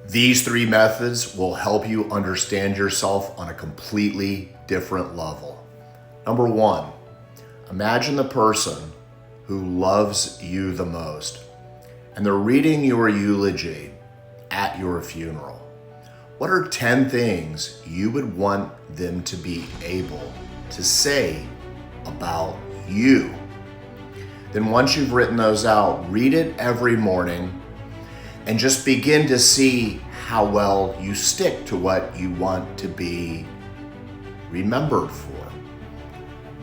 These three methods will help you understand yourself on a completely different level. Number one, imagine the person who loves you the most, and they're reading your eulogy at your funeral. What are 10 things you would want them to be able to say about you? Then once you've written those out, read it every morning and just begin to see how well you stick to what you want to be remembered for.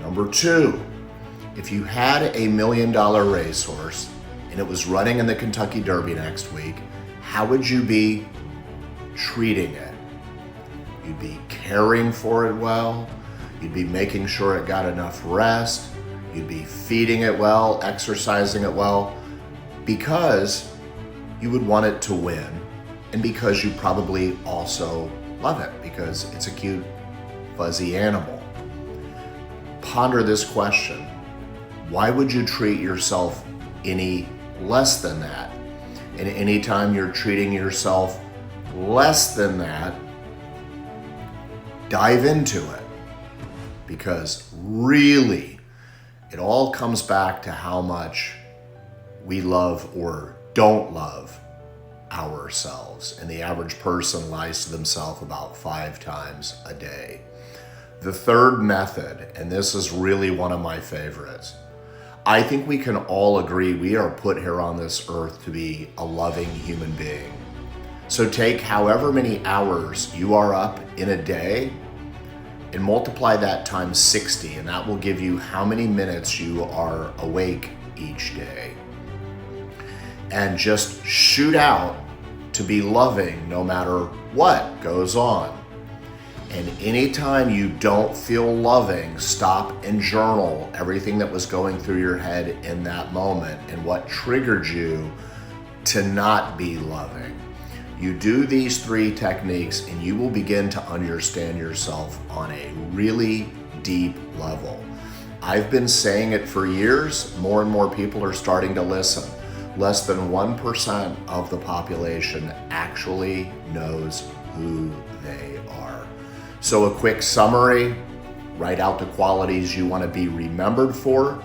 Number two, if you had a $1 million racehorse and it was running in the Kentucky Derby next week, how would you be treating it? You'd be caring for it well. You'd be making sure it got enough rest. You'd be feeding it well, exercising it well, because you would want it to win, and because you probably also love it because it's a cute, fuzzy animal. Ponder this question. Why would you treat yourself any less than that? And anytime you're treating yourself less than that, dive into it. Because really, it all comes back to how much we love or don't love ourselves. And the average person lies to themselves about 5 times a day. The third method, and this is really one of my favorites, I think we can all agree we are put here on this earth to be a loving human being. So take however many hours you are up in a day and multiply that times 60, and that will give you how many minutes you are awake each day. And just shoot out to be loving no matter what goes on. And anytime you don't feel loving, stop and journal everything that was going through your head in that moment and what triggered you to not be loving. You do these 3 techniques and you will begin to understand yourself on a really deep level. I've been saying it for years. More and more people are starting to listen. Less than 1% of the population actually knows who they are. So a quick summary, write out the qualities you want to be remembered for.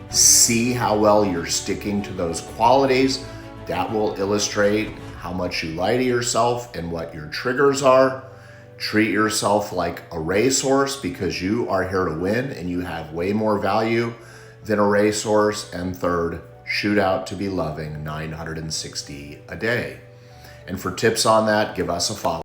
See how well you're sticking to those qualities. That will illustrate how much you lie to yourself and what your triggers are. Treat yourself like a racehorse because you are here to win and you have way more value than a racehorse. And third, shoot out to be loving 960 a day. And for tips on that, give us a follow.